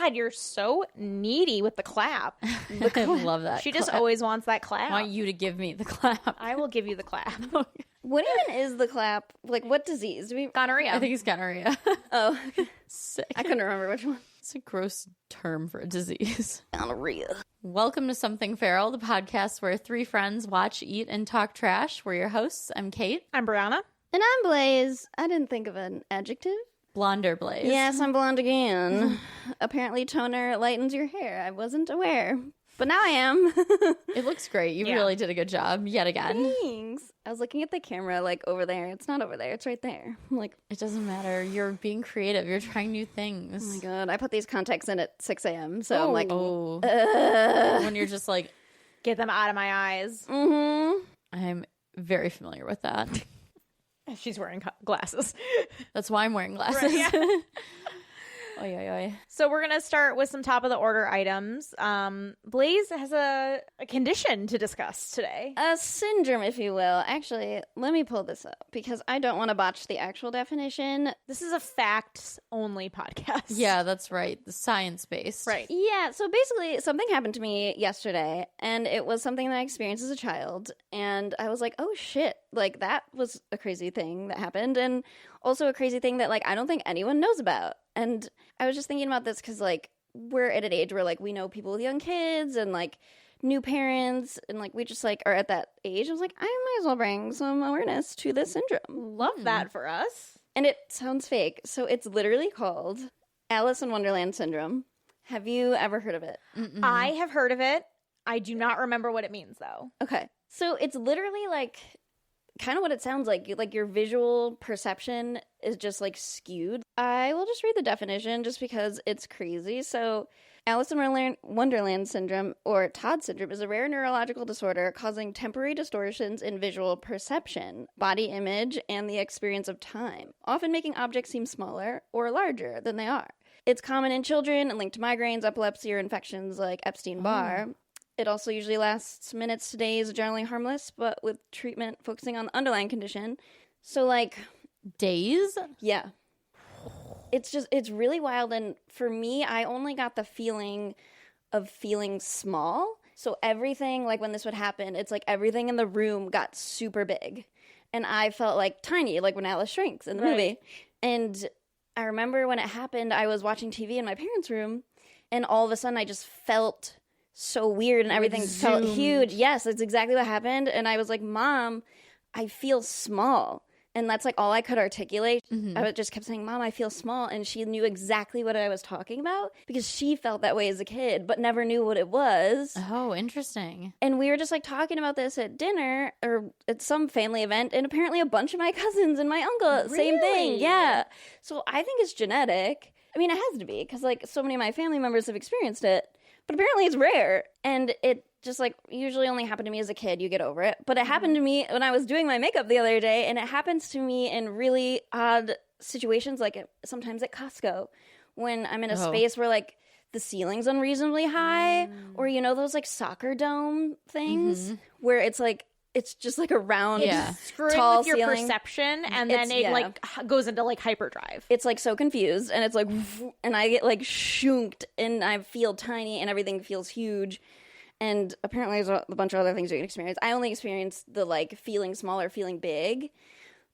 God, you're so needy with the clap. I love that. She just always wants that clap. I want you to give me the clap. I will give you the clap. What even is the clap? Like, what disease? Do we... Gonorrhea. I think it's gonorrhea. Oh, Sick. I couldn't remember which one. It's a gross term for a disease. Gonorrhea. Welcome to Something Feral, the podcast where three friends watch, eat, and talk trash. We're your hosts. I'm Kate. I'm Brianna. And I'm Blaze. I didn't think of an adjective. Blonder Blaze. Yes, I'm blonde again. Apparently toner lightens your hair. I wasn't aware. But now I am. It looks great. You really did a good job yet again. Thanks. I was looking at the camera, like, over there. It's not over there. It's right there. I'm like, it doesn't matter. You're being creative. You're trying new things. oh my God. I put these contacts in at 6 a.m. So I'm like, When you're just like, Get them out of my eyes. I'm very familiar with that. She's wearing glasses. That's why I'm wearing glasses. Right, yeah. Oy, oy, oy. So we're going to start with some top of the order items. Blaze has a condition to discuss today. a syndrome, if you will. Actually, let me pull this up because I don't want to botch the actual definition. This is a facts-only podcast. Yeah, that's right. The science-based. Right. Yeah, so basically something happened to me yesterday, and it was something that I experienced as a child, and I was like, oh shit, like that was a crazy thing that happened, and also a crazy thing that like I don't think anyone knows about. And I was just thinking about this because like we're at an age where like we know people with young kids and like new parents, and like we just like are at that age. I was like, I might as well bring some awareness to this syndrome. Love that for us. And it sounds fake, so it's literally called Alice in Wonderland Syndrome. Have you ever heard of it? I have heard of it. I do not remember what it means, though. Okay. So it's literally like kind of what it sounds like. Like your visual perception is just like skewed. I will just read the definition just because it's crazy. So Alice in Wonderland Syndrome, or TOD syndrome, is a rare neurological disorder causing temporary distortions in visual perception, body image, and the experience of time, often making objects seem smaller or larger than they are. It's common in children and linked to migraines, epilepsy, or infections like Epstein-Barr. It also usually lasts minutes to days, generally harmless, but with treatment focusing on the underlying condition. So, like... Days? Yeah. It's really wild, and for me, I only got the feeling of feeling small. So everything, like when this would happen, it's like everything in the room got super big. And I felt like tiny, like when Alice shrinks in the movie. And I remember when it happened, I was watching TV in my parents' room, and all of a sudden I just felt so weird and everything felt huge. Yes, that's exactly what happened. And I was like, Mom, I feel small. And that's like all I could articulate. I just kept saying, Mom, I feel small. And she knew exactly what I was talking about because she felt that way as a kid, but never knew what it was. Oh, interesting. And we were just like talking about this at dinner or at some family event. And apparently a bunch of my cousins and my uncle, same thing. Yeah. So I think it's genetic. I mean, it has to be because like so many of my family members have experienced it. But apparently it's rare, and it just, like, usually only happened to me as a kid. You get over it. But it happened to me when I was doing my makeup the other day, and it happens to me in really odd situations, like sometimes at Costco, when I'm in a space where, like, the ceiling's unreasonably high, or, you know, those, like, soccer dome things, where it's, like, it's just, like, a round, Screwing tall with your ceiling. perception, and then it, like, goes into, like, hyperdrive. It's, like, so confused, and it's, like, and I get, like, shooked, and I feel tiny, and everything feels huge, and apparently there's a bunch of other things you can experience. I only experienced the, like, feeling small or feeling big,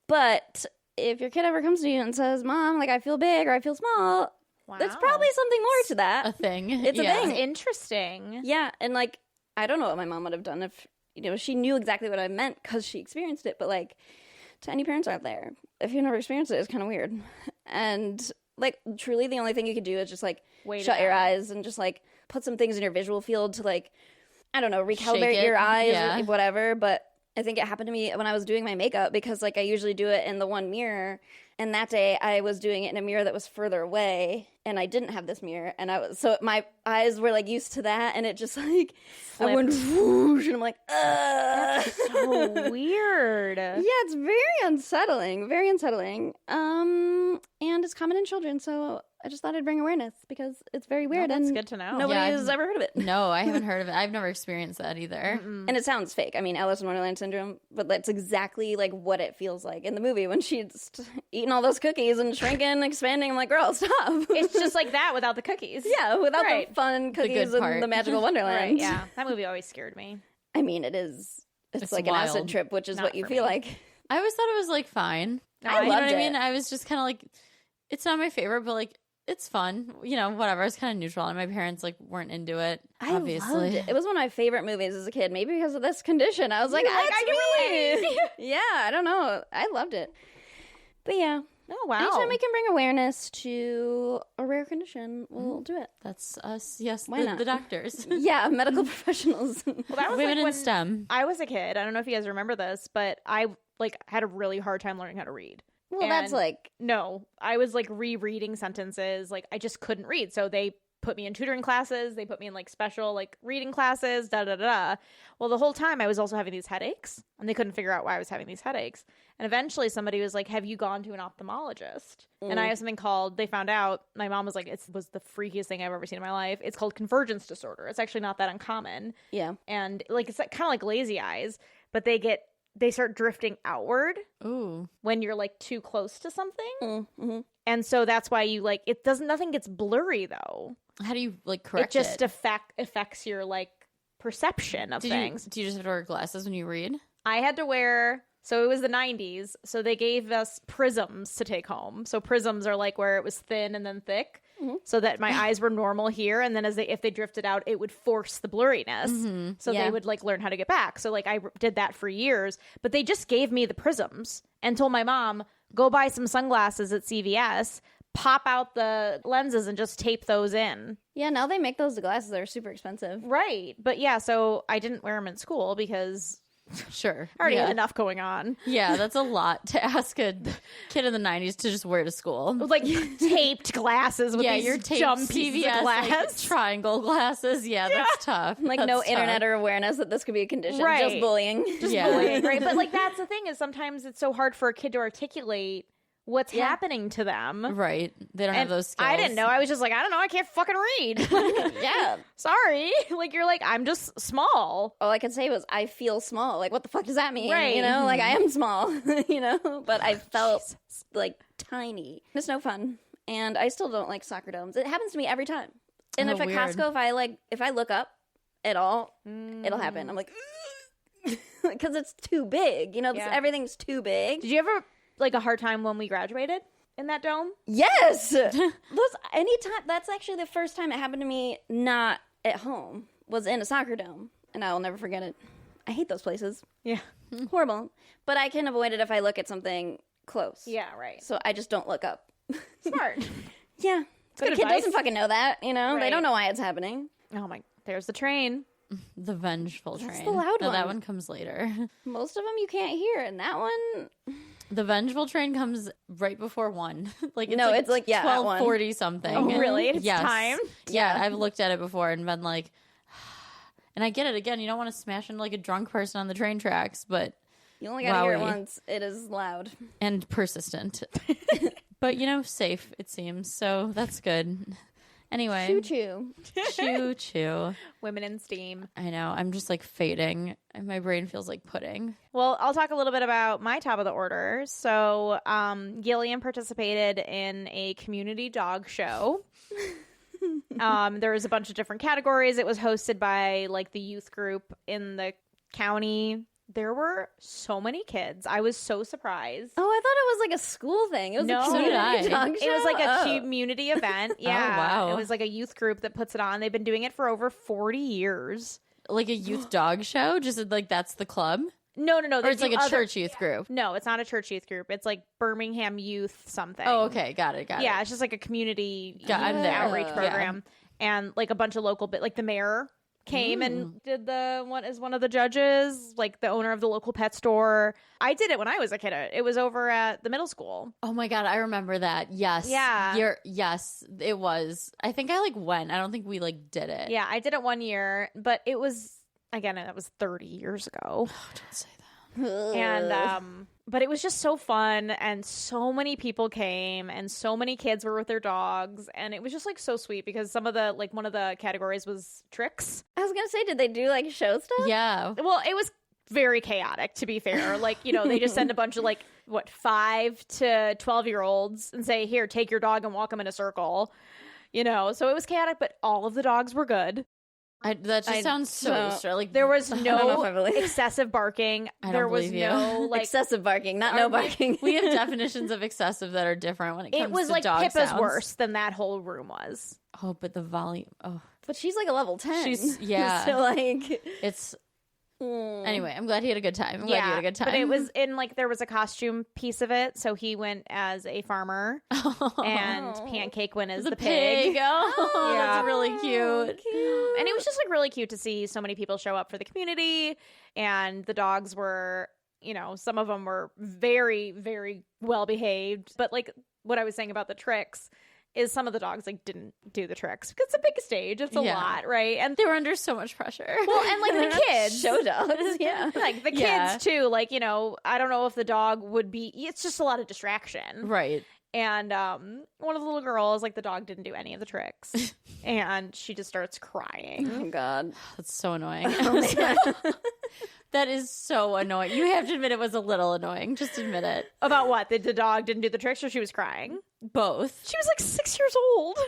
but if your kid ever comes to you and says, Mom, like, I feel big or I feel small, there's probably something more to that. A thing. It's a thing. Interesting. Yeah, and, like, I don't know what my mom would have done if... You know, she knew exactly what I meant because she experienced it. But, like, to any parents out there, if you've never experienced it, it's kind of weird. And, like, truly the only thing you can do is just, like, shut your eyes and just, like, put some things in your visual field to, like, I don't know, recalibrate your eyes or whatever. But I think it happened to me when I was doing my makeup because, like, I usually do it in the one mirror. And that day I was doing it in a mirror that was further away, and I didn't have this mirror, and so my eyes were like used to that, and it just like I went whoosh, and I'm like, ugh. That's so weird. Yeah, it's very unsettling, and it's common in children. So I just thought I'd bring awareness because it's very weird. that's and good to know. Nobody Yeah, has ever heard of it. No, I haven't heard of it. I've never experienced that either. And it sounds fake. I mean, Alice in Wonderland Syndrome, but that's exactly like what it feels like in the movie when she's eating all those cookies and shrinking, expanding. I'm like, girl, stop. It's just like that without the cookies. yeah, without Right. the fun cookies good and part. the magical Wonderland. Right, yeah. That movie always scared me. I mean, it is. It's like wild. an acid trip, which is Not what you for feel me. like. I always thought it was like fine. No, I You know loved what I mean? it. I was just kind of like, it's not my favorite, but like, it's fun. You know, whatever. It's kind of neutral. And my parents like weren't into it, I obviously. loved it. It was one of my favorite movies as a kid, maybe because of this condition. I was like, You're like, I I can relate. yeah, I don't know. I loved it. But yeah, Oh, wow. anytime we can bring awareness to a rare condition, we'll do it. That's us. Yes, Why not? the doctors. Yeah, medical professionals. Well, that was Women like in when STEM. I was a kid. I don't know if you guys remember this, but I like had a really hard time learning how to read. Well, that's And- like, No, I was like rereading sentences. Like I just couldn't read. So they put me in tutoring classes. They put me in like special like reading classes, da da da. Well, the whole time I was also having these headaches and they couldn't figure out why I was having these headaches. And eventually somebody was like, have you gone to an ophthalmologist? And I have something called, they found out, my mom was like, it was the freakiest thing I've ever seen in my life. It's called convergence disorder. It's actually not that uncommon. yeah. And like, it's kind of like lazy eyes, but they start drifting outward Ooh. when you're like too close to something. Mm-hmm. And so that's why you like it doesn't nothing gets blurry though. How do you like correct It just it? affects your like perception of things. Do you just have to wear glasses when you read? I had to wear so it was the 90s, so they gave us prisms to take home. So prisms are like where it was thin and then thick. So that my eyes were normal here, and then if they drifted out, it would force the blurriness. So Yeah. they would like learn how to get back. So like I did that for years, but they just gave me the prisms and told my mom, go buy some sunglasses at CVS, pop out the lenses, and just tape those in. Yeah, now they make those glasses that are super expensive. Right, but yeah, so I didn't wear them in school because Sure. I already yeah. had enough going on. Yeah, that's a lot to ask a kid in the 90s to just wear to school. Like taped glasses with Yeah, these your taped dumb pieces CVS of glass. like, triangle glasses. Yeah, that's tough. Like That's no tough. internet or awareness that this could be a condition. Right. Just bullying. Just Yeah. bullying, right? But like that's the thing is sometimes it's so hard for a kid to articulate what's Yeah. happening to them. Right. They don't have And those skills. I didn't know. I was just like, I don't know. I can't fucking read. Yeah. Sorry. Like you're like, I'm just small. All I could say was, I feel small. Like, what the fuck does that mean? Right. You know, like I am small, you know, but I felt like tiny. It's no fun. And I still don't like soccer domes. It happens to me every time. And Oh, if at weird. Costco, if I look up at all, it'll happen. I'm like, because it's too big. You know, Yeah. everything's too big. Did you ever like a hard time when we graduated in that dome? Yes. That's actually the first time it happened to me not at home, was in a soccer dome. And I will never forget it. I hate those places. Yeah. Horrible. But I can avoid it if I look at something close. Yeah, right. So I just don't look up. Smart. Yeah. But Good a kid advice. doesn't fucking know that, you know? They Right. don't know why it's happening. Oh my, there's the train. The vengeful That's train. the loud No, that one. one comes later. Most of them you can't hear, and that one, The vengeful train comes right before 1. Like No, it's like, yeah, at 12:40 something. Oh, really? It's Yes. time? Yeah, I've looked at it before and been like, and I get it again. You don't want to smash into like a drunk person on the train tracks, but you only gotta hear it Wowie. once. It is loud. and persistent. But safe it seems. So that's good. Anyway, Choo-choo. choo choo. Women in STEAM. I know. I'm just like fading. And my brain feels like pudding. Well, I'll talk a little bit about my top of the order. So, Gillian participated in a community dog show. There was a bunch of different categories. It was hosted by like the youth group in the county. There were so many kids. I was so surprised. Oh, I thought it was like a school thing. It was No. a So community did I. dog It was like a show? community event. Yeah. wow. It was like a youth group that puts it on. They've been doing it for over 40 years. Like a youth dog show? Just like that's the club? No. Or they it's like do a other- church youth group? No, it's not a church youth group. It's like Birmingham Youth something. Oh, okay. Got it. Yeah, it's just like a community I'm there. outreach Yeah. program. And like a bunch of local, like the mayor came and did one of the judges, like the owner of the local pet store. I did it when I was a kid. It was over at the middle school. Oh my God, I remember that. Yes. Yeah. Yes, it was. I think I like went. I don't think we like did it. Yeah, I did it one year, but it was, again, that was 30 years ago. Oh, don't say that. And but it was just so fun, and so many people came, and so many kids were with their dogs, and it was just like so sweet because some of the like one of the categories was tricks. I was gonna say, did they do like show stuff? Yeah. Well, it was very chaotic, to be fair. Like, you know, they just send a bunch of like 5 to 12-year-olds and say, here, take your dog and walk them in a circle, you know. So it was chaotic, but all of the dogs were good. That just sounds so like There was know no if I believe- excessive barking. I don't There was believe you. no like excessive barking, not no barking. we have definitions of excessive that are different when it comes it was to like dog Pippa's sounds. worse than that whole room was. Oh, but the volume. Oh, But she's like a level 10. She's- yeah. So like, it's anyway. I'm glad he had a good time. I'm glad he had a good time. But it was in like there was a costume piece of it, so he went as a farmer and Pancake went as the pig. Oh, Yeah. that's really cute. And it was just like really cute to see so many people show up for the community, and the dogs were, you know, some of them were very, very well behaved. But like what I was saying about the tricks is some of the dogs like didn't do the tricks because it's a big stage. It's a Yeah. lot, right? And They were under so much pressure. well, and like the kids, show dogs. Yeah. like the kids Yeah. too. Like, you know, I don't know if the dog would be. It's just a lot of distraction, Right. And one of the little girls, like the dog didn't do any of the tricks, and she just starts crying. Oh God. That's so annoying. That is so annoying. You have to admit it was a little annoying. Just admit it. About what? The dog didn't do the tricks, or she was crying? Both. She was like 6 years old.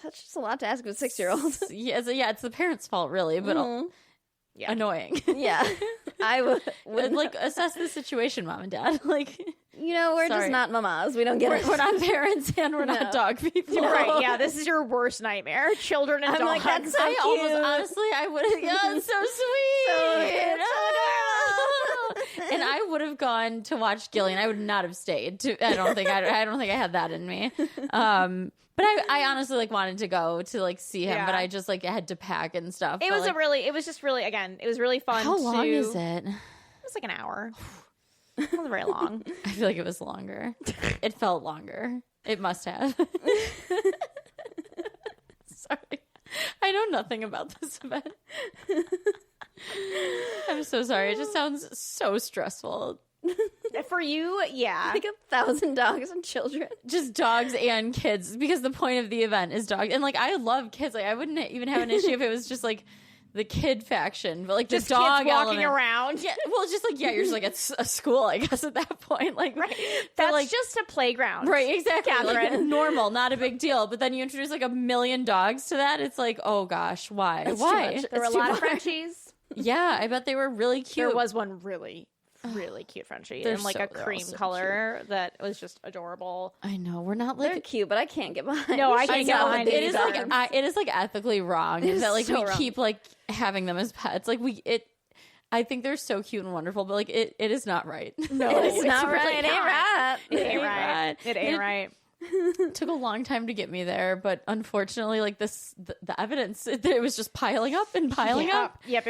That's just a lot to ask of a 6-year-old. Yeah, it's the parents' fault, really, but Yeah. annoying. Yeah. I would Like, assess the situation, mom and dad. Like, you know, we're Sorry. just not mamas. We don't get it. we're not parents and we're No. not dog people. Right, yeah, this is your worst nightmare. Children and I'm dogs. like, that's so I almost, cute. honestly, I would have, yeah, it's so sweet. It's And I would have gone to watch Gillian. I would not have stayed. I don't think I had that in me. But I honestly like wanted to go to like see him, Yeah. but I just like had to pack and stuff. It But, was like, it was just really, again, it was really fun. how long is It it? was like an hour. It wasn't very long. I feel like it was longer. It felt longer. It must have. Sorry. I know nothing about this event. I'm so sorry. It just sounds so stressful. For you, yeah. like 1,000 dogs and children. Just dogs and kids, because the point of the event is dogs. And like, I love kids. Like, I wouldn't even have an issue if it was just like the kid faction, but like Just the dog kids walking element. around. Yeah, well, just like, yeah, you're just like at a school, I guess, at that point. Like, Right. but, That's like, just a playground. right, exactly. Like, Catherine. normal, not a big deal. But then you introduce like 1 million dogs to that. It's like, oh gosh, why? That's too Why? much. There were a It's too lot of much. Frenchies. Yeah, I bet they were really cute. There was one really cute Frenchie They're in like a they're all cream so color that was just adorable. I know we're not They're like. cute, but I can't get behind. No, I can't get know, behind but It these is like are- it is like ethically wrong It is that like so we wrong. keep like having them as pets. Like I think they're so cute and wonderful, but like it is not right. No, it's not really right. It ain't not. right. It ain't ain't right. right. It ain't right. It took a long time to get me there, but unfortunately, like the evidence, it was just piling up and piling up. Yep.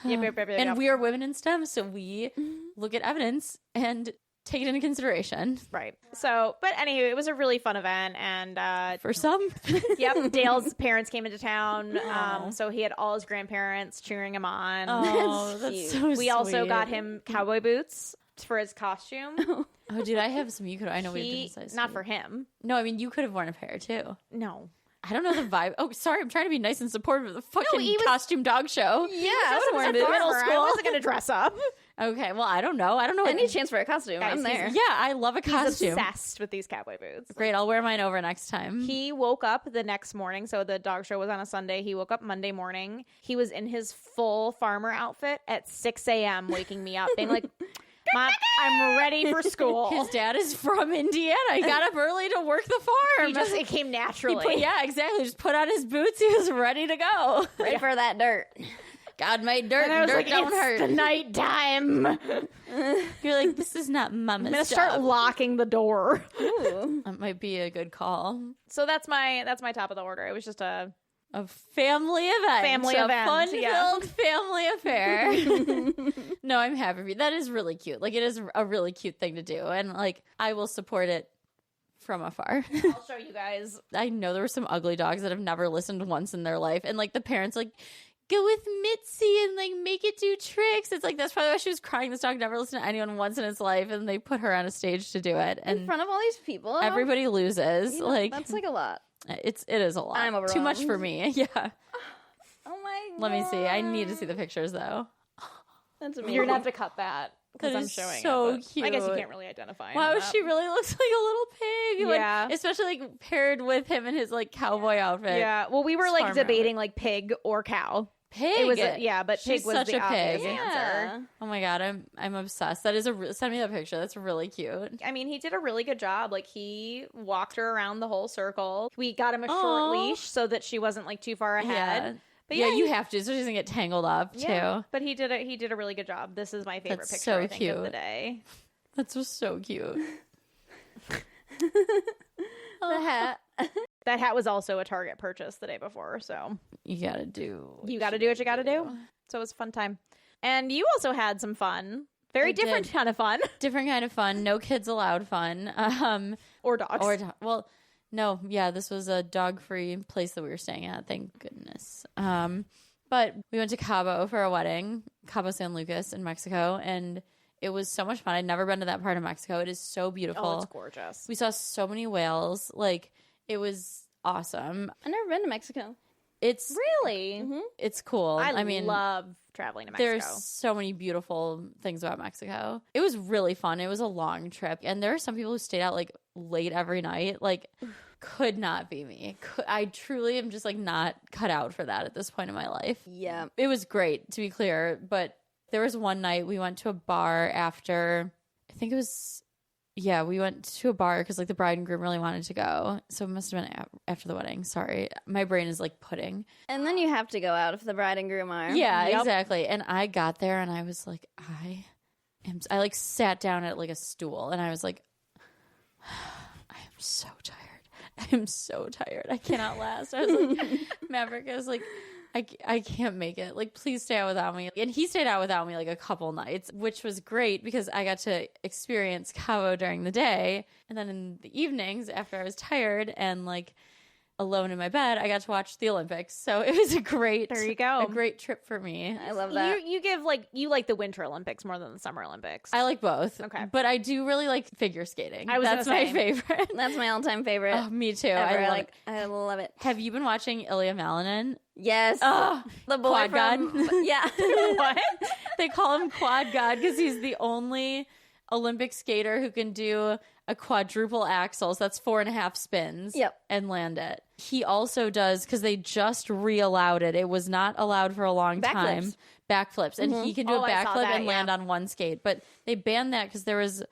And we are women in STEM, so we look at evidence and take it into consideration. Right. So, but anyway, it was a really fun event, and For some, yep, Dale's parents came into town, Aw. so he had all his grandparents cheering him on. oh, That's that's cute. so We also sweet. got him cowboy boots for his costume. Oh, dude, I have some. You could. I know we have He, different sizes. not for him. No, I mean you could have worn a pair too. No. I don't know the vibe. Oh, sorry. I'm trying to be nice and supportive of the fucking he was- costume dog show. Yeah, I would have worn At it. middle Farmer, school, I I wasn't going to dress up. Okay, well, I don't know. I don't know. Any chance for a costume? Guys, I'm there. Yeah, I love a He's costume. obsessed with these cowboy boots. Great, I'll wear mine over next time. He woke up the next morning. So the dog show was on a Sunday. He woke up Monday morning. He was in his full farmer outfit at 6 a.m., waking me up, being like, Mom, I'm ready for school. His dad is from Indiana. He got up early to work the farm. It came He naturally. yeah, exactly. Just put on his boots. He was ready to go. Ready for that dirt. God made dirt, And I and was dirt like, don't it's hurt. the nighttime. You're like, this is not mama's I'm gonna job. start locking the door. Ooh. That might be a good call. So that's my top of the order. It was just a A family event. Family a event, fun-filled family affair. No, I'm happy for you. That is really cute. Like, it is a really cute thing to do. And, like, I will support it from afar. I'll show you guys. I know there were some ugly dogs that have never listened once in their life. And, like, the parents, like, go with Mitzi and like make it do tricks. It's like that's probably why she was crying. This dog never listened to anyone once in its life, and they put her on a stage to do it. And in front of all these people. everybody loses. You know, like that's like a lot. it is a lot. I'm overwhelmed. Too much for me. Yeah. Oh my god. Let me see. I need to see the pictures though. That's amazing. You're gonna have to cut that because That I'm is showing so it. But I guess you cute. can't really identify. Wow, that. she really looks like a little pig. Like, Yeah. especially like paired with him in his like cowboy outfit. Yeah. Well, we were like Farmer debating like pig or cow. Pig. It was but She's pig was such the a obvious pig. answer. Oh my god, I'm obsessed. That is send me that picture. That's really cute. I mean, he did a really good job. Like he walked her around the whole circle. We got him a short Aw. leash so that she wasn't like too far ahead. Yeah. But yeah, yeah, you have to, so she doesn't get tangled up too. But he did a really good job. This is my favorite That's picture so I think of the cute. day. That's just so cute. the hat. That hat was also a Target purchase the day before, so You gotta do. you got to do what you got to do. So it was a fun time. And you also had some fun. Very I different did. kind of fun. Different kind of fun. No kids allowed fun. Or dogs. Well, no, yeah, this was a dog-free place that we were staying at. Thank goodness. But we went to Cabo for a wedding, Cabo San Lucas in Mexico, and it was so much fun. I'd never been to that part of Mexico. It is so beautiful. Oh, it's gorgeous. We saw so many whales. Like, it was awesome. I've never been to Mexico. It's Really? it's cool. I mean, love traveling to Mexico. there's so many beautiful things about Mexico. It was really fun. It was a long trip. And there are some people who stayed out like late every night. Like, could not be me. I truly am just like not cut out for that at this point in my life. Yeah. It was great, to be clear. But there was one night we went to a bar after, I think it was, yeah, we went to a bar because like the bride and groom really wanted to go. So it must have been after the wedding. Sorry. My brain is like pudding. And then you have to go out if the bride and groom are. Yeah, Yep. exactly. And I got there and I was like, I like sat down at like a stool and I was like, I am so tired. I am so tired. I cannot last. I was like, Maverick, I was like, I can't make it. Like, please stay out without me. And he stayed out without me like a couple nights, which was great because I got to experience Cabo during the day. And then in the evenings after I was tired and like alone in my bed, I got to watch the Olympics. So it was a great, There you go. a great trip for me. I love that. You like the Winter Olympics more than the Summer Olympics. I like both. Okay. But I do really like figure skating. That's gonna my say. favorite. That's my all-time favorite. Oh, me too. ever. I love it. it. Have you been watching Ilya Malinin? Yes. Oh, the boy Quad from God. Yeah. What? They call him Quad God because he's the only Olympic skater who can do a quadruple axel. So that's 4.5 spins. Yep. And land it. He also does, because they just re-allowed it. It was not allowed for a long time. Backflips. And he can do Oh, a I saw backflip that, and land yeah. on one skate. But they banned that because there was,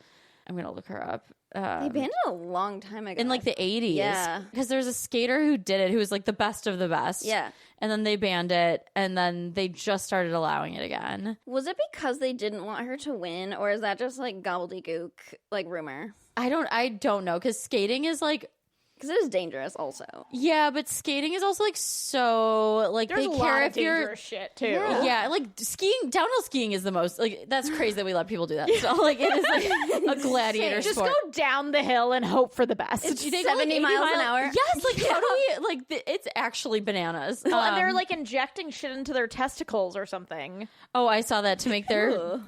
I'm going to look her up. They banned it a long time ago. In like the 80s. Yeah. Because there's a skater who did it who was like the best of the best. Yeah. And then they banned it. And then they just started allowing it again. Was it because they didn't want her to win, or is that just like gobbledygook, like rumor? I don't know. Because skating is like, Because it is dangerous also. yeah, but skating is also like so, like There's they a care lot of if you're. dangerous shit too. Yeah, like skiing, downhill skiing is the most, like, that's crazy that we let people do that. So, like, it is like a gladiator Just sport. go down the hill and hope for the best. Do they go, 70 80 miles an hour? Yes, like, how do we, like, it's actually bananas. Well, and they're like injecting shit into their testicles or something. Oh, I saw that to make their Ew.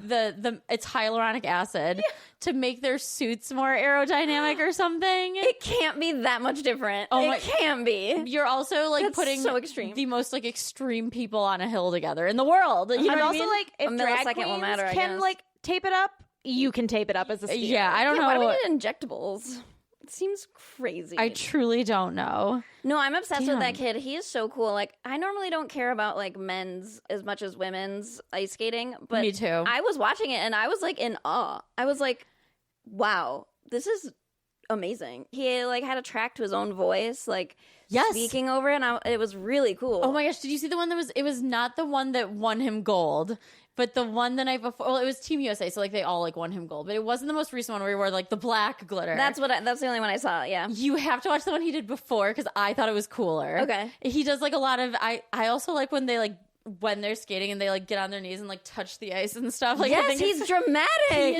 it's hyaluronic acid to make their suits more aerodynamic or something. It can't be that much different. Oh my- it can't be. You're also like That's putting so extreme. the most like extreme people on a hill together in the world. You know And what also, I mean? like, if A drag millisecond queens will matter, I can guess. like tape it up, you can tape it up as a skier. Yeah, I don't Yeah, know. why do we need injectables? It seems crazy. I truly don't know. No, I'm obsessed with that Damn. kid. He is so cool. Like, I normally don't care about like men's as much as women's ice skating, but Me too. I was watching it and I was like in awe. I was like, wow, this is amazing. He like had a track to his own voice, like Yes. speaking over it. And it was really cool. Oh my gosh, did you see the one that was, it was not the one that won him gold, but the one the night before, well, it was Team USA, so like they all like won him gold, but it wasn't the most recent one where he wore like the black glitter. That's the only one I saw. Yeah. You have to watch the one he did before because I thought it was cooler. Okay. He does like a lot of, I also like when they like, when they're skating and they like get on their knees and like touch the ice and stuff. Like, I Yes, think he's it's dramatic.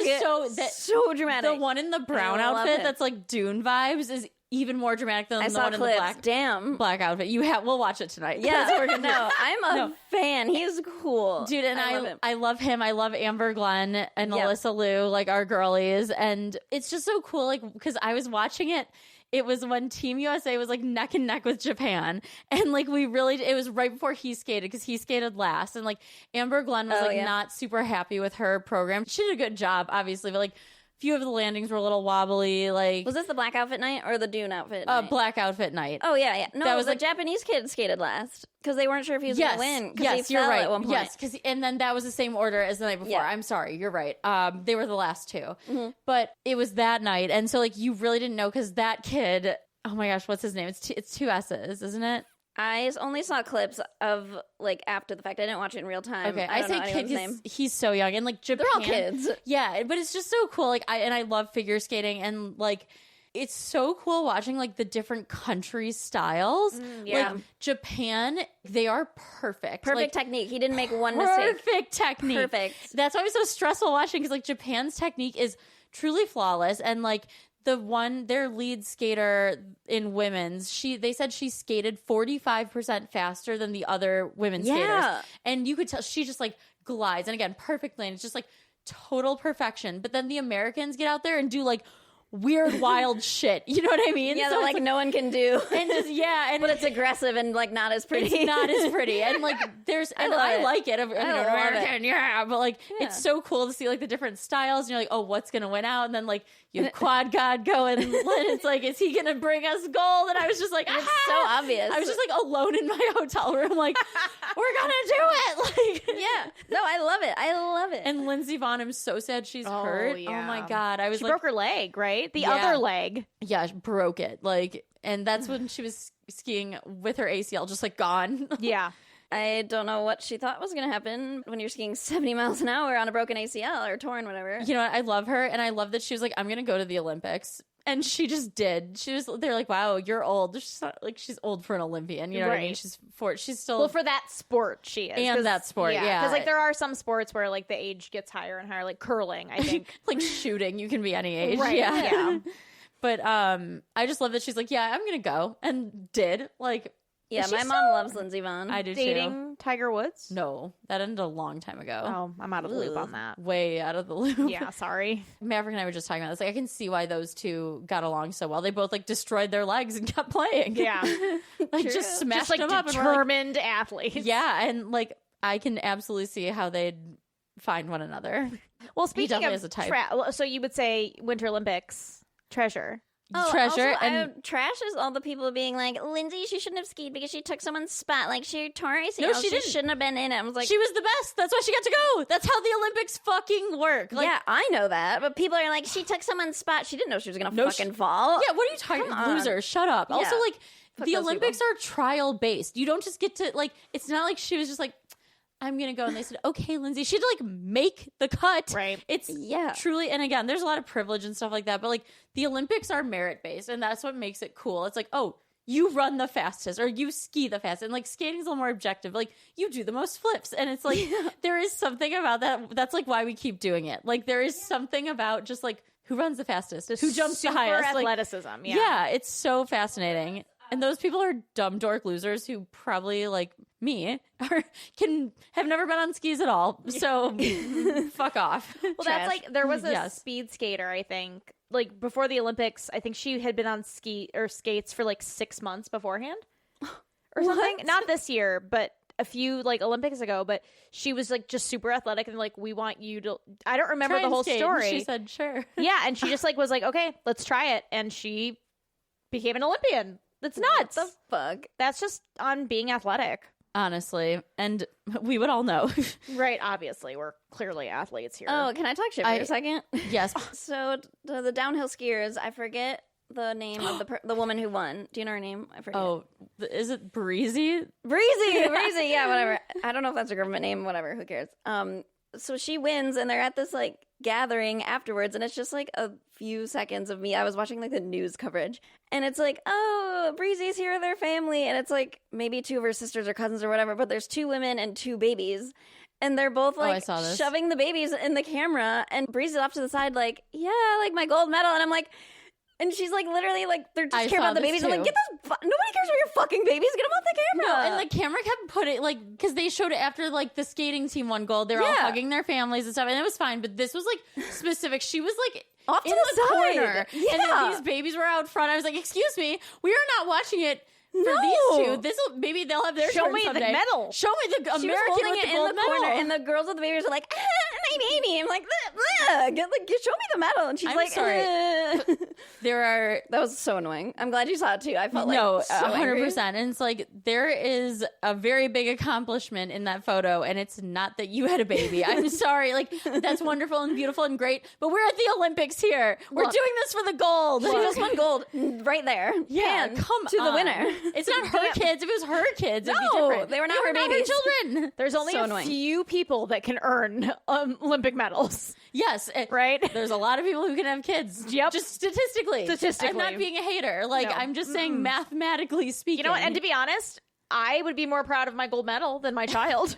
He is so dramatic. the one in the brown I love outfit it. that's like Dune vibes is even more dramatic than I the saw one in the clips. Damn. black outfit. We'll watch it tonight. Yeah, That's what we're gonna do. no, I'm a fan. He's cool. Dude, and I love him. I love him. I love Amber Glenn and Yep. Alyssa Liu, like our girlies. And it's just so cool, like, because I was watching it. It was when Team USA was like neck and neck with Japan. And like it was right before he skated because he skated last. And like Amber Glenn was not super happy with her program. She did a good job, obviously, but like few of the landings were a little wobbly. Like, Was this the black outfit night or the Dune outfit night? black outfit night. Oh, yeah. No, That was the like- Japanese kid skated last because they weren't sure if he was going to win. Yes, you're right. At one point. Yes, and then that was the same order as the night before. Yeah. I'm sorry, you're right. They were the last two, Mm-hmm. but it was that night, and so like you really didn't know because that kid. Oh my gosh, what's his name? It's two S's, isn't it? I only saw clips of like after the fact. I didn't watch it in real time. Okay, I I don't know say kid anyone's because name. he's so young, and like Japan, They're all kids. Yeah, but it's just so cool. Like I love figure skating, and like it's so cool watching like the different country styles. yeah. Like Japan, they are perfect. Perfect Like, technique. He didn't make one mistake. Perfect technique. Perfect. That's why it was so stressful watching because like Japan's technique is truly flawless, and like their lead skater in women's, they said she skated 45% faster than the other women's skaters, and you could tell she just like glides, and again, perfect lane. It's just like total perfection. But then the Americans get out there and do like weird, wild shit. You know what I mean? Yeah, So that it's like no one can do. and just and But it's aggressive and like not as pretty. it's not as pretty, and like there's and love I it. like it. I love American, yeah, but like Yeah. it's so cool to see like the different styles. And you're like, oh, what's gonna win out? And then like you have Quad God going, and it's like, is he gonna bring us gold? And I was just like, It's so obvious. I was just like alone in my hotel room, like we're gonna do it. Like Yeah. No, I love it. I love it. And Lindsey Vonn, I'm so sad she's hurt. Oh yeah. my god, I was She like, broke her leg, right? The Yeah. other leg. yeah, she broke it. Like, and that's when she was skiing with her ACL just like gone. Yeah. I don't know what she thought was going to happen when you're skiing 70 miles an hour on a broken ACL or torn, whatever. You know what? I love her, and I love that she was like, I'm gonna go to the Olympics, and she just did. They're like, wow, you're old. She's not, like, she's old for an Olympian. You know what I mean? Right. She's still Well, for that sport, she is. And 'Cause- that sport, yeah. Because like there are some sports where like the age gets higher and higher, like curling, I think. like shooting. You can be any age, Right, yeah. But I just love that she's like, yeah, I'm gonna go, and did like. Yeah, Is my she mom still- loves Lindsey Vonn. I do too. Dating Tiger Woods? No, that ended a long time ago. Oh, I'm out of the loop on that. Way out of the loop. Yeah, sorry. Maverick and I were just talking about this. Like, I can see why those two got along so well. They both like destroyed their legs and kept playing. Yeah. like True. just smashed Just like them up. And were like, determined athletes. yeah, and like I can absolutely see how they'd find one another. Well, speaking definitely of has a type. so you would say Winter Olympics treasure. Treasure also, and trash is all the people being like, Lindsay, she shouldn't have skied because she took someone's spot. Like, she tore her ACL. No, she didn't. Shouldn't have been in it. I was like, she was the best. That's why she got to go. That's how the Olympics fucking work. Like, yeah, I know that. But people are like, she took someone's spot. She didn't know she was going to No, fucking fall. yeah, what are you talking Come about? on. Loser, shut up. Also, Yeah. like, Fuck the those Olympics are trial based. You don't just get to, like, it's not like she was just like, I'm going to go. And they said, okay, Lindsay. She had to, like, make the cut. Right. It's Yeah. truly, and again, there's a lot of privilege and stuff like that, but, like, the Olympics are merit based, and that's what makes it cool. It's like, oh, you run the fastest or you ski the fastest. And, like, skating's a little more objective. Like, you do the most flips. And it's like, there is something about that. That's, like, why we keep doing it. Like, there is something about just, like, who runs the fastest, who jumps the Super highest. Like, athleticism. yeah, it's so fascinating. And those people are dumb dork losers who probably, like me, have never been on skis at all. So fuck off. Well, that's like there was a Yes. speed skater, I think, like before the Olympics. I think she had been on skates for like 6 months beforehand, or something. Not this year, but a few like Olympics ago. But she was like just super athletic, and like we want you to. I don't remember Try the and whole skate. story. She said, sure. Yeah, and she just like was like, okay, let's try it, and she became an Olympian. That's nuts. What the fuck? That's just on being athletic. Honestly. And we would all know. Right, obviously. We're clearly athletes here. Oh, can I talk shit for a second? Yes. So the downhill skiers, I forget the name of the woman who won. Do you know her name? I forget. Oh, is it Breezy? Breezy, yeah, whatever. I don't know if that's a government name, whatever, who cares. So she wins, and they're at this, like, gathering afterwards, and it's just, like, a few seconds of me. I was watching, like, the news coverage, and it's like, oh, Breezy's here with her family, and it's, like, maybe two of her sisters or cousins or whatever, but there's 2 women and 2 babies, and they're both, I like, saw this. shoving the babies in the camera, and Breezy's off to the side, like, yeah, like, my gold medal, and I'm like, And she's like, literally, like, they're just I care saw about the this babies. I'm like, too. get those. Nobody cares about your fucking babies. Get them off the No, camera. and the camera kept putting, like, because they showed it after, like, the skating team won gold. They were all Yeah. hugging their families and stuff, and it was fine. But this was, like, specific. She was, like, Off to in the the side. corner. Yeah. And then these babies were out front. I was like, excuse me, we are not watching it for No. these two. This'll, maybe they'll have their Show turn me the someday. medal. Show me the She was American holding with it the in gold the medal. corner, and the girls with the babies are like, my baby. I'm like, show me the medal. And she's I'm like, sorry. There are That was so annoying. I'm glad you saw it too. I felt like no, so angry. 100%. And it's like, there is a very big accomplishment in that photo, and it's not that you had a baby. I'm sorry. Like, that's wonderful and beautiful and great, but we're at the Olympics here. We're Look. doing this for the gold. She just won gold right there. Yeah, Pan come to the on. winner. It's not her kids. If it was her kids, it'd be No, different. they were not her babies. children. There's only So a annoying. few people that can earn Olympic medals, Yes, right? There's a lot of people who can have kids. Yep. Just statistically. Statistically. I'm not being a hater. Like, No. I'm just saying mathematically speaking. You know what? And to be honest, I would be more proud of my gold medal than my child.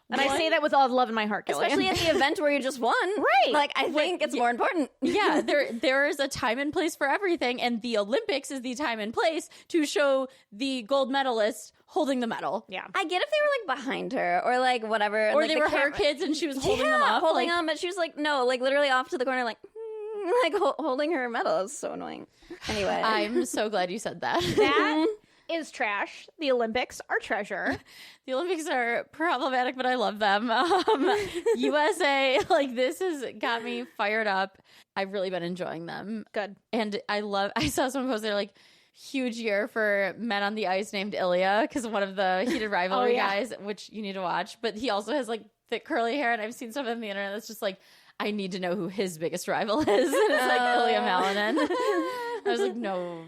And I What? say that with all the love in my heart, Gillian. Especially at the event where you just won. Right. Like, I think it's more important. Yeah, there is a time and place for everything, and the Olympics is the time and place to show the gold medalist holding the medal. Yeah. I get if they were like behind her or like whatever. and, Or like, they the were her camera- kids and she was holding yeah, them up. holding like, them, but she was like, no, like literally off to the corner, like, like holding her medal. It was so annoying. Anyway, I'm so glad you said that. That is trash. The Olympics are treasure. The Olympics are problematic, but I love them. USA, like, this has got me fired up. I've really been enjoying them. Good. And I saw someone post there, like, huge year for men on the ice named Ilya, because one of the heated rivalry guys, which you need to watch, but he also has, like, thick curly hair, and I've seen stuff on the internet that's just like, I need to know who his biggest rival is. And it's like Ilya Malinin. I was like, no,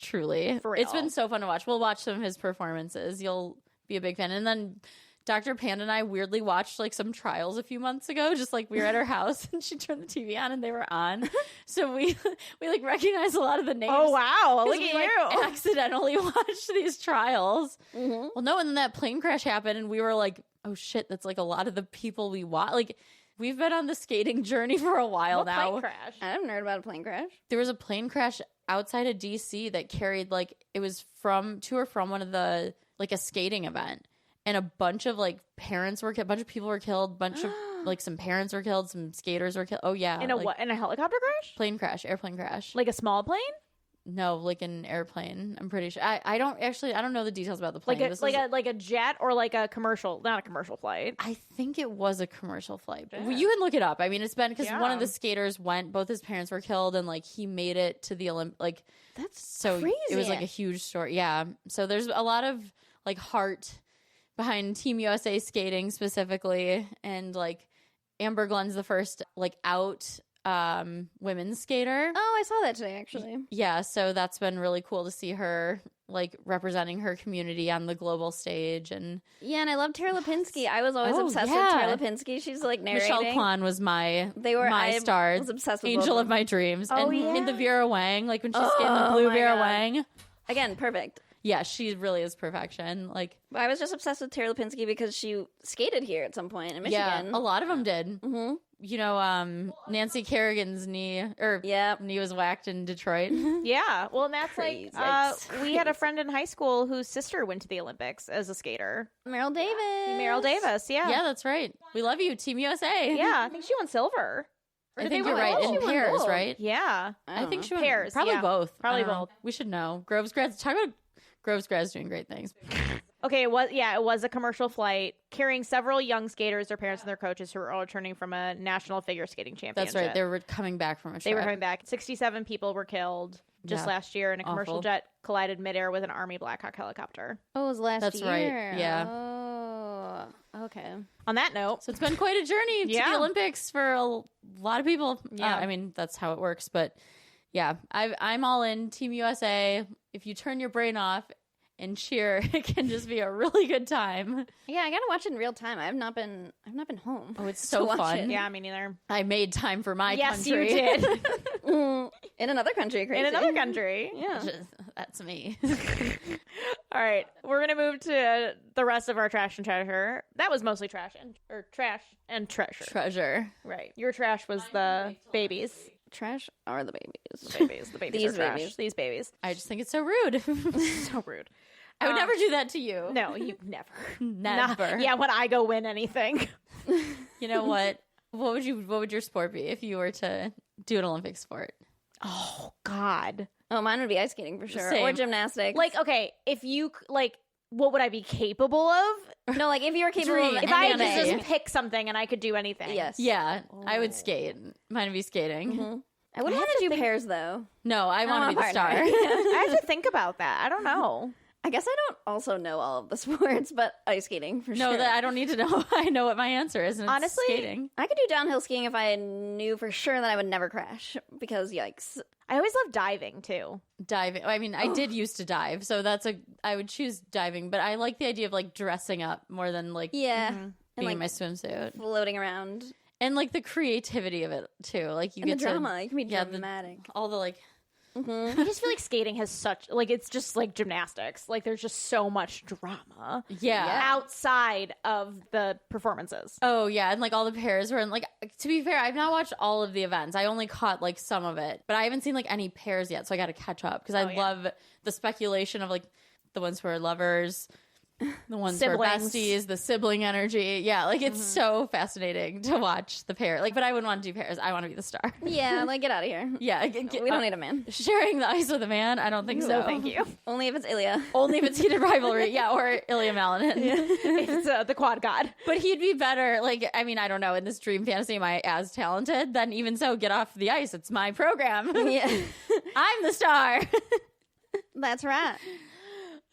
truly. For real. It's been so fun to watch. We'll watch some of his performances. You'll be a big fan. And then Dr. Panda and I weirdly watched like some trials a few months ago. Just like we were at her house and she turned the TV on and they were on. So we like recognized a lot of the names. Oh, wow. 'Cause Look we, at like, you. accidentally watched these trials. Well, no, and then that plane crash happened and we were like, oh shit, that's like a lot of the people we watch. Like, we've been on the skating journey for a while What now. plane crash? I haven't heard about a plane crash. There was a plane crash outside of DC that carried like, it was to or from one of the, like, a skating event. And a bunch of like parents were killed, a bunch of people were killed, bunch of like some parents were killed, some skaters were killed. Oh yeah. In a like, what? In a helicopter crash? Plane crash, airplane crash. Like a small plane? No, like an airplane. I'm pretty sure. I don't know the details about the plane. Like This like was- a jet or like a commercial? Not a commercial flight. I think it was a commercial flight. Yeah. You can look it up. I mean, it's been because one of Yeah. the skaters went. Both his parents were killed, and like he made it to the Olymp. Like That's so, crazy. it was like a huge story. Yeah. So there's a lot of like heart behind Team USA skating specifically, and like Amber Glenn's the first like out women's skater. Oh, I saw that today, actually. Yeah, so that's been really cool to see her like representing her community on the global stage. And Yeah, and I love Tara Lipinski. I was always Oh, obsessed yeah. with Tara Lipinski. She's like narrating. Michelle Kwan was my I star, was obsessed with angel both of my dreams. Oh, and the yeah. Vera Wang, like when she's skating the Oh, blue my Vera God. Wang. Again, perfect. Yeah, she really is perfection. Like, I was just obsessed with Tara Lipinski because she skated here at some point in Michigan. yeah, a lot of them did. Mm-hmm. You know, Nancy Kerrigan's knee knee was whacked in Detroit. Yeah. Well, and that's Crazy. like It's we had a friend in high school whose sister went to the Olympics as a skater. Meryl Davis. Meryl Davis. Yeah. Yeah, that's right. We love you, Team USA. Yeah. I think she won silver. Or I did think they you're win right. gold? In She won pairs, gold. right? Yeah. I think she won Pairs, probably yeah. both. Probably I don't know. both. We should know. Groves grads. Talk about Groves grads doing great things. Okay, it was a commercial flight carrying several young skaters, their parents, and their coaches who were all returning from a national figure skating championship. That's right. They were coming back from a They were trip. coming back. 67 people were killed just Yeah. last year, and a commercial Awful. jet collided midair with an Army Black Hawk helicopter. Oh, it was last That's year. right, yeah. Oh, okay. On that note, So it's been quite a journey to Yeah. the Olympics for a lot of people. Yeah. I mean, that's how it works. But yeah, I'm all in Team USA. If you turn your brain off and cheer, it can just be a really good time. Yeah, I gotta watch it in real time. I've not been home. Oh, it's to so watch fun. it. yeah, me neither. I made time for my Yes, country. you did. In another country, crazy. In another country. Yeah. That's me. All right, we're gonna move to the rest of our trash and treasure. That was mostly trash and treasure. Treasure. Right. Your trash was the babies. trash or the babies? The babies These are trash. babies. These babies. I just think it's so rude. So rude. I would never do that to you. No, you never. Never. Yeah, when I go win anything. You know what? What would your sport be if you were to do an Olympic sport? Oh, God. Oh, mine would be ice skating for sure. Same. Or gymnastics. Like, okay, if you, like, what would I be capable of? no, like if you were capable Dream. of If I anything. could just pick something and I could do anything. Yes. Yeah, I would skate. Mine would be skating. Mm-hmm. I wouldn't want to do pairs though. No, I want to be the star. I have to think about that. I don't know. I guess I don't also know all of the sports, but ice skating for No, sure. that I don't need to know. I know what my answer is. And it's Honestly, skating. I could do downhill skiing if I knew for sure that I would never crash. Because yikes. I always love diving, too. Diving. I mean, I did used to dive, so I would choose diving. But I like the idea of like dressing up more than like Yeah. being And like in my swimsuit, floating around. and like the creativity of it too. Like you And the get drama. You can be yeah, dramatic. all the like. I just feel like skating has such, like, it's just like gymnastics. Like, there's just so much drama Yeah. outside of the performances. Oh yeah, and like all the pairs were in like. To be fair, I've not watched all of the events. I only caught like some of it, but I haven't seen like any pairs yet. So I got to catch up because I love the speculation of like the ones who are lovers, the ones who are Siblings. besties, the sibling energy. Yeah, like it's so fascinating to watch the pair. Like, but I wouldn't want to do pairs. I want to be the star. Yeah, like get out of here. Yeah, We don't need a man. sharing the ice with a man. I don't think so. No, thank you. Only if it's Ilya. Only if it's heated rivalry. Yeah, or Ilya Malinin. It's the quad god. But he'd be better. Like, I mean, I don't know. In this dream fantasy, am I as talented? Then even so, get off the ice. It's my program. Yeah. I'm the star. That's right.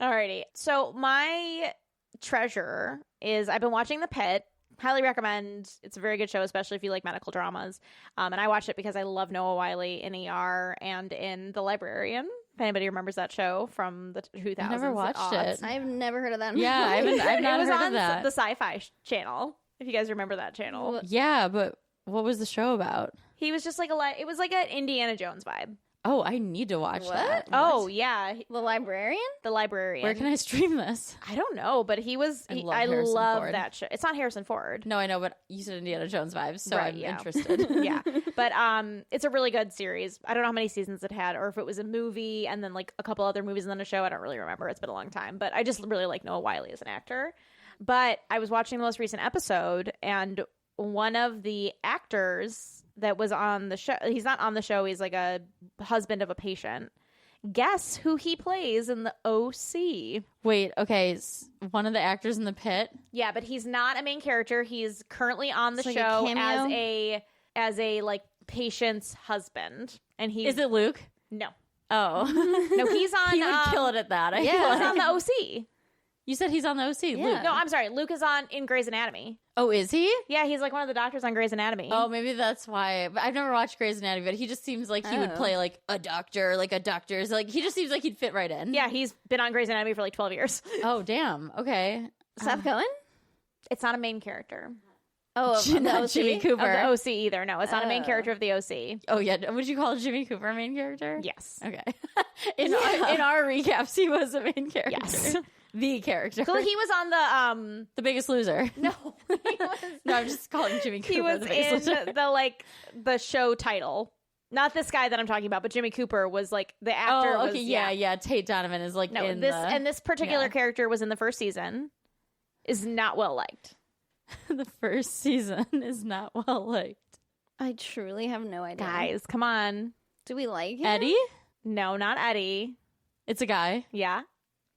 Alrighty. So my treasure is I've been watching The Pit. Highly recommend. It's a very good show, especially if you like medical dramas. And I watched it because I love Noah Wyle in ER and in The Librarian. If anybody remembers that show from the 2000s. I never watched it. I've never heard of that. Yeah, I've not It was heard on of that. the Sci-Fi channel. If you guys remember that channel, Yeah, but what was the show about? he was just like it was like an Indiana Jones vibe. Oh, I need to watch What? that. Oh yeah, The Librarian? The Librarian. Where can I stream this? I don't know, but he was. I I love Harrison love Ford. that show. It's not Harrison Ford. No, I know, but you said Indiana Jones vibes, so Right, I'm yeah. interested. Yeah, but it's a really good series. I don't know how many seasons it had, or if it was a movie and then like a couple other movies and then a show. I don't really remember. It's been a long time, but I just really like Noah Wyle as an actor. But I was watching the most recent episode, and one of the actors that was on the show, he's not on the show, he's like a husband of a patient. Guess who he plays in the OC? Wait, okay, one of the actors in The Pit. Yeah, but he's not a main character. He's currently on the It's like a show cameo? as a like patient's husband. And he's Is it Luke? no. Oh. No, he's on He would kill it at that. I feel He's like. on the OC. You said he's on the OC. Yeah. Luke. No, I'm sorry. Luke is on in Grey's Anatomy. Oh, is he? Yeah, he's like one of the doctors on Grey's Anatomy. Oh, maybe that's why. But I've never watched Grey's Anatomy, but he just seems like he would Oh. play like a doctor, like a doctor's. Like he just seems like he'd fit right in. Yeah, he's been on Grey's Anatomy for like 12 years. Oh, damn. Okay. Seth Cohen? It's not a main character Oh, of the Not OC? Jimmy of Cooper. the OC either. No, it's not a main Oh. character of the OC. Oh yeah. Would you call Jimmy Cooper a main character? Yes. Okay. In our recaps, he was a main character. Yes. The character. So he was on The Biggest Loser. no, he was No, I'm just calling Jimmy Cooper he was the Biggest in Loser. the show title. Not this guy that I'm talking about, but Jimmy Cooper was like the actor. Oh, was, okay, yeah. Tate Donovan is like No, in this particular yeah. character was in the first season. Is not well liked. the first season is not well liked. I truly have no idea. Guys, come on. Do we like him? Eddie? No, not Eddie. It's a guy. Yeah.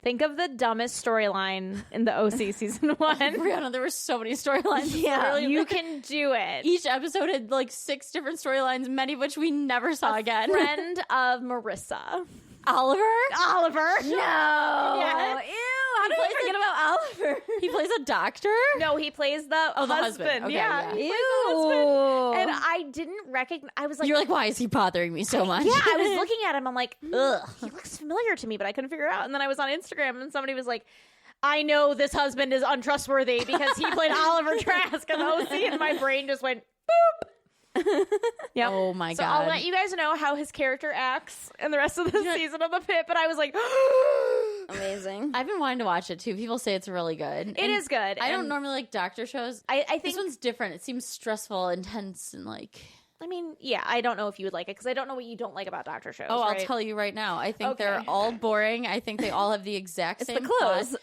Think of the dumbest storyline in the OC season 1. Brianna, there were so many storylines. Yeah, Literally, you can do it. Each episode had like 6 different storylines, many of which we never saw again. Friend of Marissa. Oliver? Oliver. No. Yeah. Ew. How did I forget about Oliver? He plays a doctor? No, he plays the Oh, the husband. husband. Okay, yeah. yeah. He Ew. plays the husband. And I didn't recognize. I was like, You're like, why is he bothering me so much? yeah, I was looking at him. I'm like, ugh, he looks familiar to me, but I couldn't figure it out. And then I was on Instagram and somebody was like, I know this husband is untrustworthy because he played Oliver Trask in the OC, and my brain just went boop. Yep. Oh my So God. I'll let you guys know how his character acts in the rest of the season of The Pit, but I was like, Amazing. I've been wanting to watch it too. People say it's really good. it is good. I don't And normally like doctor shows. I This think one's different. It seems stressful, intense, and like I mean, yeah, I don't know if you would like it because I don't know what you don't like about doctor shows. Oh, right? I'll tell you right now. I think Okay. they're all boring. I think they all have the exact It's same the clothes.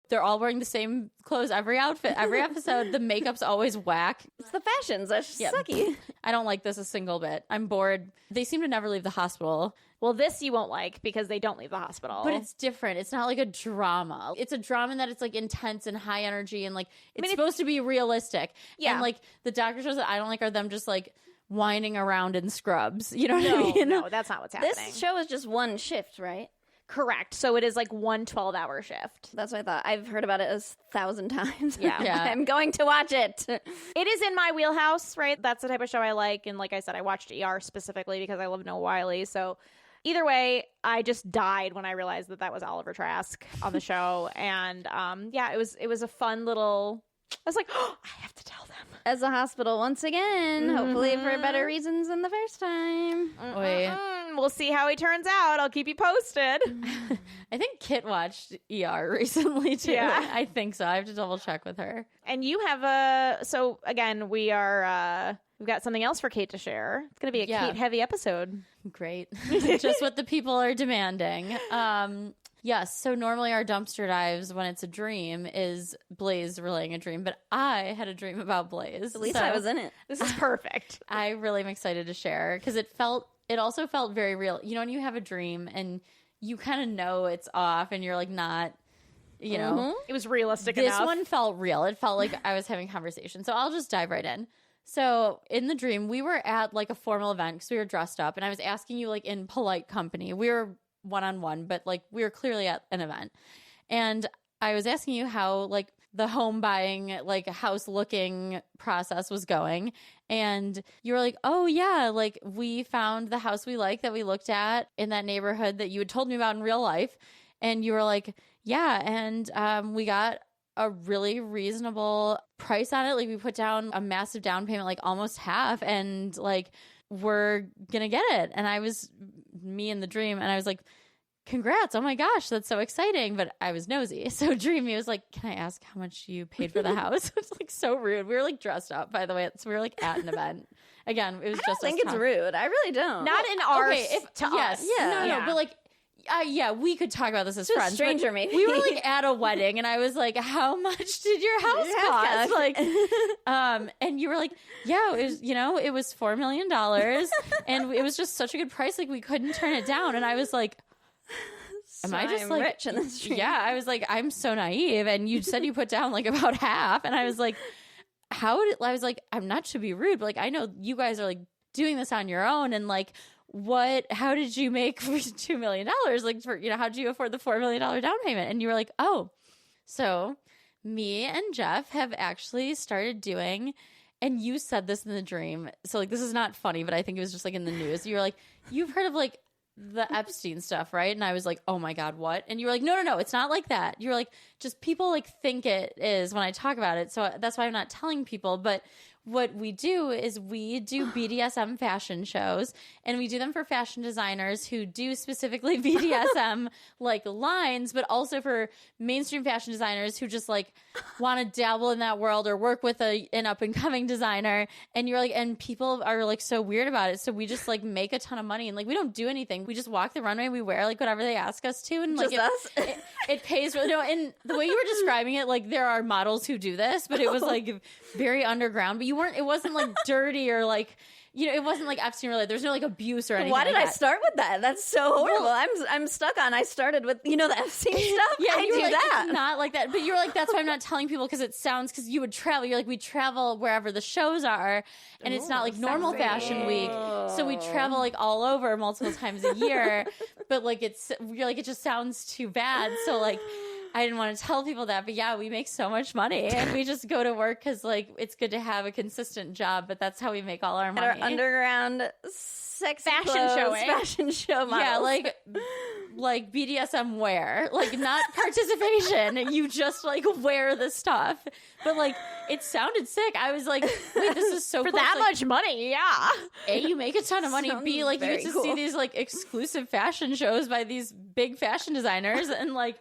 They're all wearing the same clothes every outfit, every episode. The makeup's always whack. It's the fashions. That's sucky. I don't like this a single bit. I'm bored. They seem to never leave the hospital. Well, this you won't like because they don't leave the hospital. But it's different. It's not like a drama. It's a drama in that it's like intense and high energy and like it's supposed to be realistic. Yeah. And like the doctor shows that I don't like are them just like whining around in scrubs. You know what I mean? No, that's not what's happening. This show is just one shift, right? Correct. So it is like 1 12-hour shift. That's what I thought. I've heard about it 1,000 times. Yeah. Yeah. I'm going to watch it. It is in my wheelhouse, right? That's the type of show I like. And like I said, I watched ER specifically because I love Noah Wiley. So either way, I just died when I realized that was Oliver Trask on the show. And yeah, it was a fun little... I was like, oh, I have to tell them. As a hospital once again, hopefully for better reasons than the first time. Wait. We'll see how he turns out. I'll keep you posted. I think Kit watched ER recently too. Yeah. I think so. I have to double check with her. And you have so again, we've got something else for Kate to share. It's going to be a Yeah. Kate heavy episode. Great. Just what the people are demanding. Yes, so normally our dumpster dives when it's a dream is Blaze relaying a dream, but I had a dream about Blaze. At least so I was in it. This is perfect. I really am excited to share because it also felt very real. You know, when you have a dream and you kind of know it's off and you're like not, you know. It was realistic This enough. one felt real. It felt like I was having conversation. So I'll just dive right in. So in the dream, we were at like a formal event because we were dressed up and I was asking you like in polite company. We were one-on-one, but like we were clearly at an event. And I was asking you how like the home buying, like house looking process was going. And you were like, oh yeah, like we found the house we like that we looked at in that neighborhood that you had told me about in real life. And you were like, yeah. And we got a really reasonable price on it. Like we put down a massive down payment, like almost half. And like, we're gonna get it. And I was me in the dream and I was like, congrats, oh my gosh, that's so exciting. But I was nosy, so Dreamy was like, can I ask how much you paid for the house? It was like so rude. We were like dressed up, by the way, so we were like at an event. Again, it was I don't think it's rude. I really don't. Not in ours to yes, us. no, Yeah. but like yeah, we could talk about this as To a friends. stranger, but maybe. We were like at a wedding, and I was like, "How much did your house cost?" Like, and you were like, "Yeah, it was, it was $4 million, and it was just such a good price, like we couldn't turn it down." And I was like, "Am I just like rich in this dream?" Yeah, I was like, "I'm so naive." And you said you put down like about half, and I was like, I was like, I'm not to be rude, but like I know you guys are like doing this on your own, and like. How did you make $2 million? Like, how did you afford the $4 million down payment? And you were like, oh, so me and Jeff have actually started doing, and you said this in the dream. So like, this is not funny, but I think it was just like in the news. You were like, you've heard of like the Epstein stuff, right? And I was like, oh my God, what? And you were like, no, it's not like that. You were like, just people like think it is when I talk about it. So that's why I'm not telling people, but what we do is we do BDSM fashion shows, and we do them for fashion designers who do specifically BDSM like lines, but also for mainstream fashion designers who just like want to dabble in that world or work with an up and coming designer. And you're like, and people are like so weird about it. So we just like make a ton of money, and like we don't do anything. We just walk the runway. We wear like whatever they ask us to, and like Just us? it pays really. No, and the way you were describing it, like there are models who do this, but it was like very underground. But it wasn't like dirty or like, it wasn't like Epstein related. There's no like abuse or anything. Why did like I that. start with that? That's so horrible. I'm stuck on. I started with the Epstein stuff. Yeah, I you were do like, that. It's not like that. But you were like, that's why I'm not telling people because because you would travel. You're like, we travel wherever the shows are, and it's not like normal fashion week. So we travel like all over multiple times a year. But like you're like, it just sounds too bad. So like. I didn't want to tell people that, but yeah, we make so much money and we just go to work because like it's good to have a consistent job, but that's how we make all our money. Our underground sexy Fashion clothes, showing. fashion show models. Yeah, like BDSM wear, like not participation. You just like wear the stuff, but like it sounded sick. I was like, wait, this is so For cool. that It's, like, much money, yeah. A, you make a ton of money. Sounds B, like you very get to cool. see these like exclusive fashion shows by these big fashion designers, and like.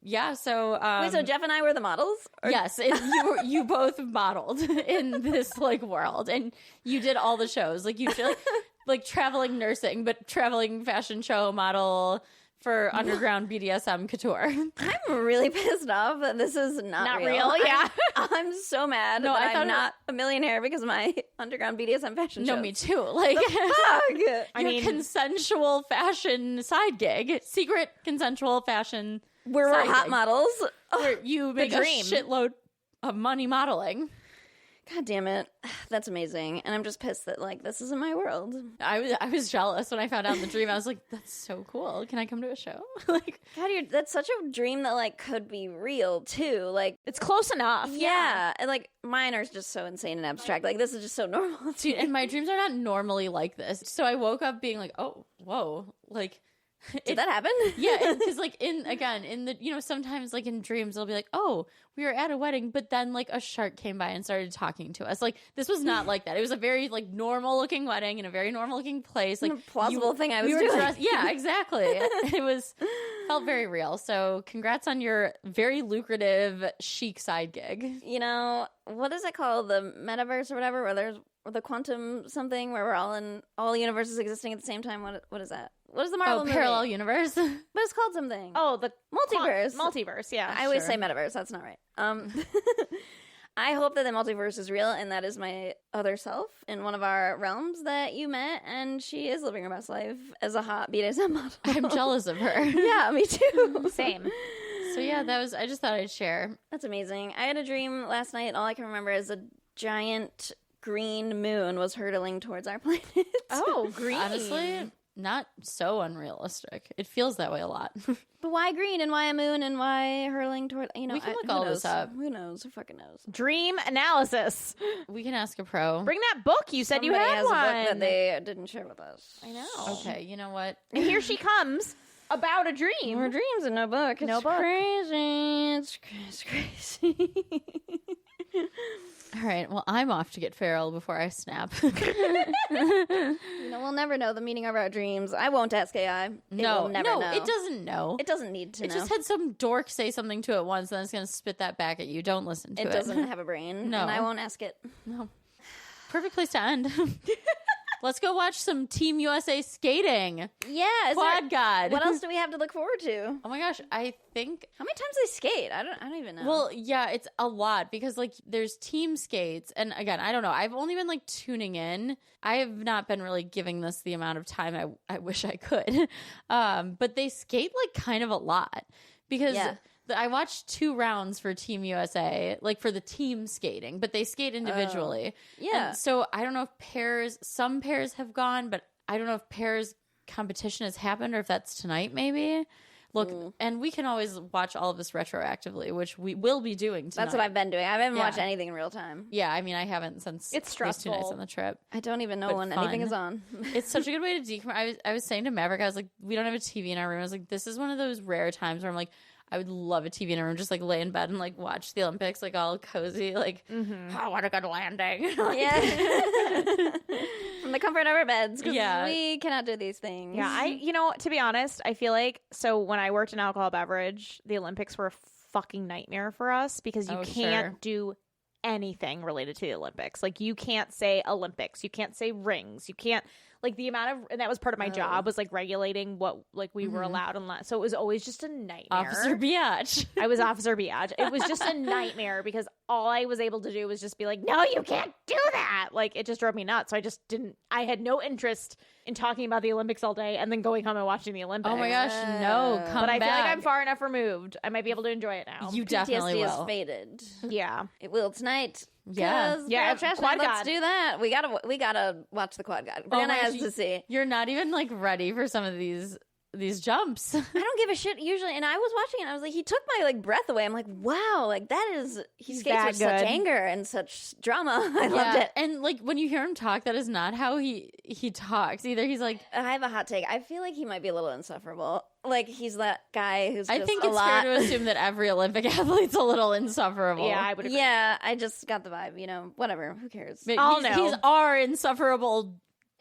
yeah, so Wait, so Jeff and I were the models? Or- yes, you both modeled in this like world, and you did all the shows. Like you did like traveling nursing, but traveling fashion show model for underground BDSM couture. I'm really pissed off that this is not real. Yeah. I'm so mad No, that I thought I'm not a millionaire because of my underground BDSM fashion show. No, me too. Like, Fuck. your consensual fashion side gig, secret consensual fashion. We're side hot gig, models. where you make a dream. shitload of money modeling. God damn it. That's amazing. And I'm just pissed that, like, this isn't my world. I was jealous when I found out the dream. I was like, that's so cool. Can I come to a show? Like, God, that's such a dream that, like, could be real, too. Like, It's close enough. yeah. And, like, mine are just so insane and abstract. Like, this is just so normal. dude, and my dreams are not normally like this. So I woke up being like, oh, whoa. Like, Did that happen? yeah, because like in the sometimes like in dreams they'll be like, oh, we were at a wedding, but then like a shark came by and started talking to us. Like this was not like that. It was a very like normal looking wedding in a very normal looking place. Like A plausible thing I was we were doing. dressed, yeah, exactly. It felt very real. So congrats on your very lucrative chic side gig. You know, what is it called? The metaverse or whatever, where there's the quantum something where we're all in all universes existing at the same time. What is that? What is the Marvel movie? Parallel universe. But it's called something. Oh, the Multiverse. Multiverse, yeah. I always sure. say metaverse. That's not right. I hope that the multiverse is real, and that is my other self in one of our realms that you met, and she is living her best life as a hot BDSM model. I'm jealous of her. Yeah, me too. Same. So yeah, I just thought I'd share. That's amazing. I had a dream last night, and all I can remember is a giant green moon was hurtling towards our planet. Oh, green. Honestly, not so unrealistic. It feels that way a lot. But why green, and why a moon, and why hurling toward, you know, We can look who all knows? this up. Who knows? Who fucking knows? Dream analysis. We can ask a pro. Bring that book. You said you Somebody had has one. a book that they didn't share with us. I know. Okay, you know what? And here she comes about a dream. More dreams and no book. It's No book. crazy. It's crazy. All right, well, I'm off to get feral before I snap. You know, we'll never know the meaning of our dreams. I won't ask AI. It will never know. it doesn't know. It doesn't need to It know. just had some dork say something to it once, and then it's going to spit that back at you. Don't listen to it. It doesn't have a brain. No. And I won't ask it. No. Perfect place to end. Let's go watch some Team USA skating. Yeah. Quad God. What else do we have to look forward to? Oh my gosh, I think. How many times they skate? I don't even know. Well, yeah, it's a lot because like there's team skates, and again, I don't know. I've only been like tuning in. I have not been really giving this the amount of time I wish I could. But they skate like kind of a lot because. Yeah. I watched 2 rounds for Team USA, like for the team skating, but they skate individually. Yeah. And so I don't know if some pairs have gone, but I don't know if pairs competition has happened or if that's tonight maybe. Look, and we can always watch all of this retroactively, which we will be doing tonight. That's what I've been doing. I haven't Yeah. watched anything in real time. Yeah, I mean, I haven't since It's these 2 nights stressful. on the trip. I don't even know But when fun. anything is on. It's such a good way to decompress. I was saying to Maverick, I was like, we don't have a TV in our room. I was like, this is one of those rare times where I'm like, I would love a TV in a room, just like lay in bed and like watch the Olympics, like all cozy, like, oh, what a good landing. Yeah. From the comfort of our beds. 'Cause Yeah. we cannot do these things. Yeah, to be honest, I feel like, so when I worked in alcohol beverage, the Olympics were a fucking nightmare for us because you Oh, can't sure. do anything related to the Olympics. Like, you can't say Olympics, you can't say rings, you can't, like, the amount of, and that was part of my job, was like regulating what, like, we were allowed and not. So it was always just a nightmare. Officer Biatch. I was Officer Biatch. It was just a nightmare because all I was able to do was just be like, no, you can't do that. Like, it just drove me nuts. So I had no interest in talking about the Olympics all day and then going home and watching the Olympics. Oh my gosh, no, come But I feel like back. I'm far enough removed. I might be able to enjoy it now. You definitely PTSD will. is faded. Yeah. It will tonight. Yeah. 'Cause Yeah, Trash Quad Night, let's God. do that. We gotta watch the Quad God. Oh Brianna my has gosh, to see. You're not even like ready for some of these jumps. I don't give a shit usually. And I was watching it and I was like, he took my like breath away. I'm like, wow, like that is, he skates that with such good. anger and such drama. I loved it. And like when you hear him talk, that is not how he talks either. He's like, I have a hot take. I feel like he might be a little insufferable. Like he's that guy who's I just think a it's lot. fair to assume that every Olympic athlete's a little insufferable. Yeah, I would agree. Yeah, I just got the vibe, you know, whatever. Who cares? But I'll he's know. our insufferable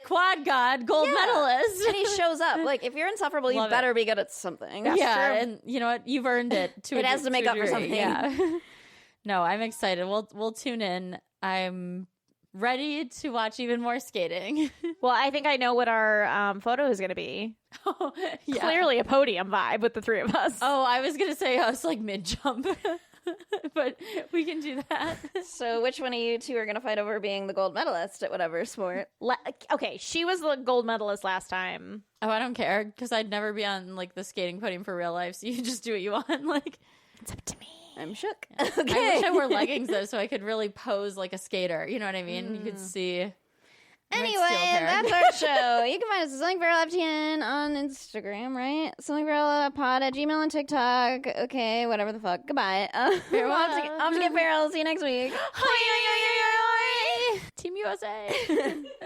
quad god, gold medalist. And he shows up. Like, if you're insufferable, you Love better be good at something. yeah, true. and you know what? You've earned it. It has to make up for something. Yeah. No, I'm excited. We'll tune in. I'm ready to watch even more skating. Well, I think I know what our photo is going to be. Oh, yeah. Clearly a podium vibe with the three of us. Oh, I was gonna say us like mid jump, but we can do that. So which one of you two are going to fight over being the gold medalist at whatever sport? Okay, she was the gold medalist last time. Oh, I don't care because I'd never be on like the skating podium for real life. So you just do what you want. Like, It's up to me. I'm shook. I Okay. wish I wore leggings though, so I could really pose like a skater. You know what I mean? You could see. Anyway, that's our show. You can find us at Something Feral FTN on Instagram, right? Something Feral Pod at Gmail and TikTok. Okay, whatever the fuck. Goodbye. I'll have to get feral. See you next week. Team USA.